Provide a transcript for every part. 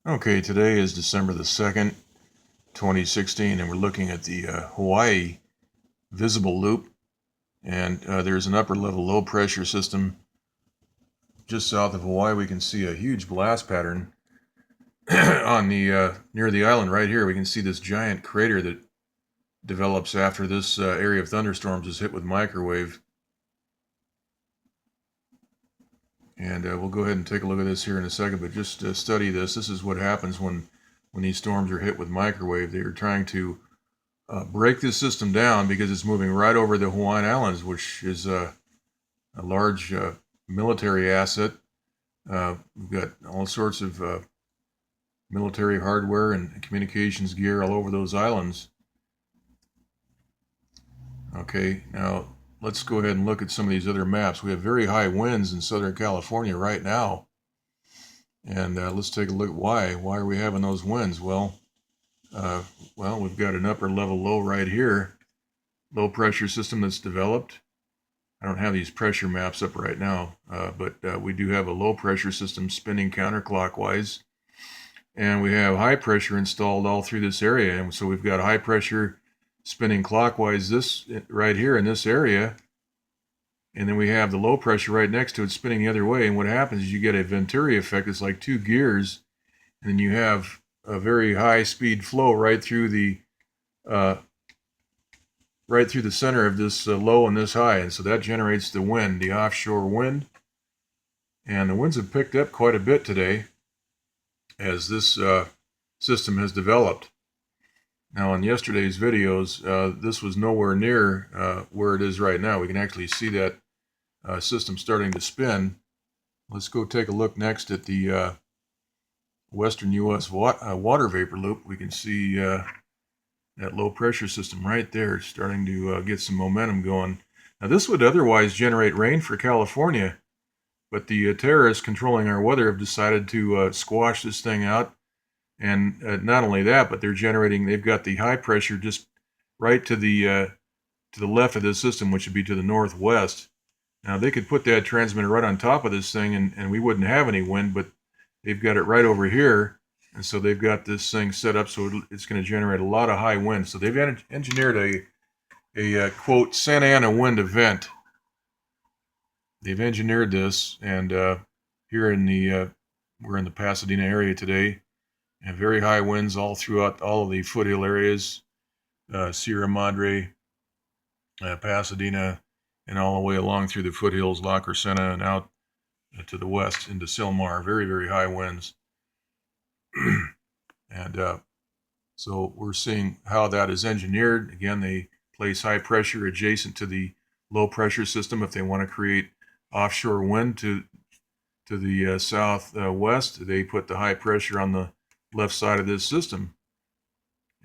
Okay, today is December the 2nd, 2016, and we're looking at the Hawaii visible loop. And there's an upper level low pressure system just south of Hawaii. We can see a huge blast pattern on the near the island right here. We can see this giant crater that develops after this area of thunderstorms is hit with microwave. And we'll go ahead and take a look at this here in a second, but just study this. This is what happens when these storms are hit with microwave. They are trying to break this system down because it's moving right over the Hawaiian Islands, which is a large military asset. We've got all sorts of military hardware and communications gear all over those islands. Okay, now let's go ahead and look at some of these other maps. We have very high winds in Southern California right now. And let's take a look at why. Why are we having those winds? Well, we've got an upper level low right here, low pressure system that's developed. I don't have these pressure maps up right now, but we do have a low pressure system spinning counterclockwise. And we have high pressure installed all through this area. And so we've got high pressure spinning clockwise this right here in this area. And then we have the low pressure right next to it spinning the other way. And what happens is you get a Venturi effect. It's like two gears. And then you have a very high speed flow right through the center of this low and this high. And so that generates the wind, the offshore wind. And the winds have picked up quite a bit today as this system has developed. Now, in yesterday's videos, this was nowhere near where it is right now. We can actually see that system starting to spin. Let's go take a look next at the western U.S. water vapor loop. We can see that low pressure system right there starting to get some momentum going. Now, this would otherwise generate rain for California, but the terrorists controlling our weather have decided to squash this thing out. And not only that, but they've got the high pressure just right to the left of this system, which would be to the northwest. Now, they could put that transmitter right on top of this thing, and we wouldn't have any wind, but they've got it right over here. And so they've got this thing set up so it's going to generate a lot of high wind. So they've engineered a quote, Santa Ana wind event. They've engineered this, and here we're in the Pasadena area today, and very high winds all throughout all of the foothill areas, Sierra Madre, Pasadena, and all the way along through the foothills, La Crescenta, and out to the west into Silmar. Very, very high winds. And so we're seeing how that is engineered. Again, they place high pressure adjacent to the low pressure system if they want to create offshore wind to the southwest. They put the high pressure on the left side of this system.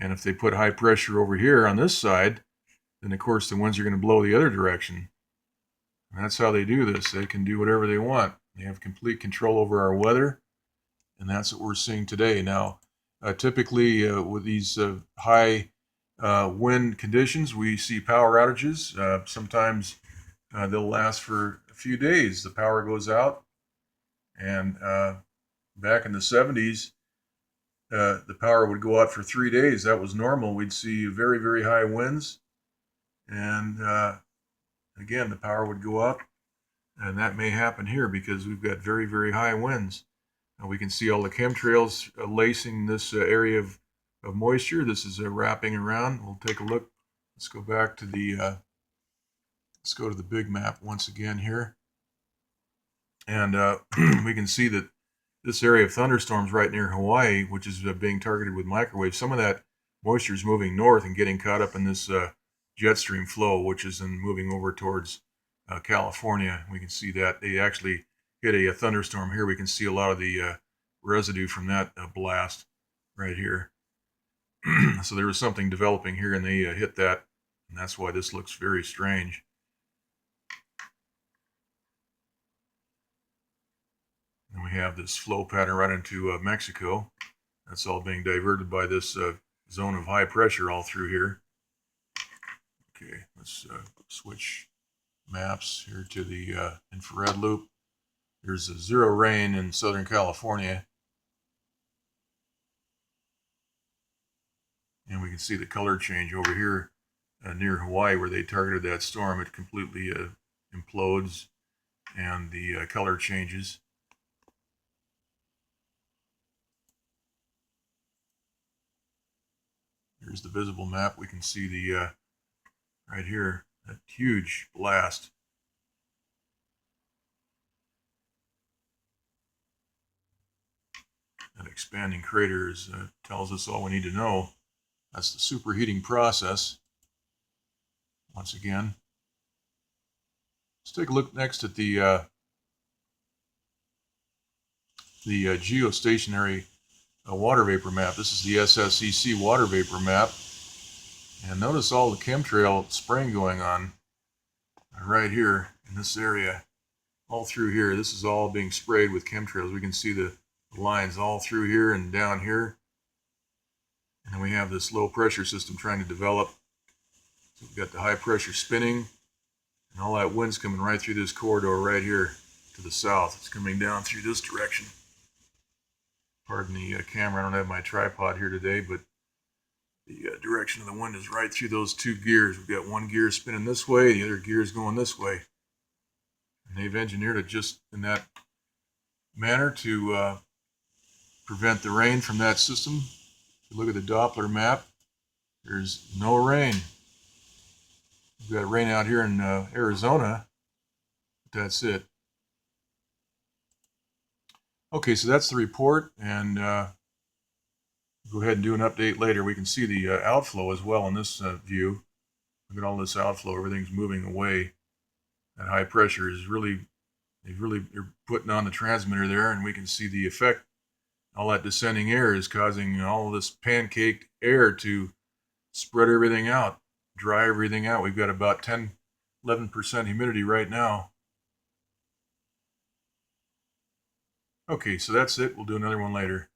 And if they put high pressure over here on this side, then of course the winds are going to blow the other direction. And that's how they do this. They can do whatever they want. They have complete control over our weather. And that's what we're seeing today. Now, typically with these high wind conditions, we see power outages. Sometimes they'll last for a few days. The power goes out. And back in the 70s, the power would go out for 3 days. That was normal. We'd see very, very high winds. And again, the power would go up. And that may happen here because we've got very, very high winds. We can see all the chemtrails lacing this area of moisture. This is wrapping around. We'll take a look. Let's go back to let's go to the big map once again here. And we can see that this area of thunderstorms right near Hawaii, which is being targeted with microwave, some of that moisture is moving north and getting caught up in this jet stream flow, which is then moving over towards California. We can see that they actually hit a thunderstorm here. We can see a lot of the residue from that blast right here. So there was something developing here, and they hit that, and that's why this looks very strange. And we have this flow pattern right into Mexico. That's all being diverted by this zone of high pressure all through here. Okay, let's switch maps here to the infrared loop. There's a zero rain in Southern California. And we can see the color change over here near Hawaii where they targeted that storm. It completely implodes and the color changes. Here's the visible map. We can see the right here, that huge blast. That expanding craters tells us all we need to know. That's the superheating process. Once again, let's take a look next at the geostationary water vapor map. This is the SSEC water vapor map. And notice all the chemtrail spraying going on right here in this area. All through here, this is all being sprayed with chemtrails. We can see the lines all through here and down here. And then we have this low pressure system trying to develop. So we've got the high pressure spinning, and all that wind's coming right through this corridor right here to the south. It's coming down through this direction. Pardon the camera, I don't have my tripod here today, but the direction of the wind is right through those two gears. We've got one gear spinning this way, the other gear is going this way. And they've engineered it just in that manner to prevent the rain from that system. If you look at the Doppler map, there's no rain. We've got rain out here in Arizona, but that's it. Okay, so that's the report, and go ahead and do an update later. We can see the outflow as well in this view. Look at all this outflow. Everything's moving away. That high pressure is they're putting on the transmitter there, and we can see the effect. All that descending air is causing all this pancaked air to spread everything out, dry everything out. We've got about 11% humidity right now. Okay, so that's it. We'll do another one later.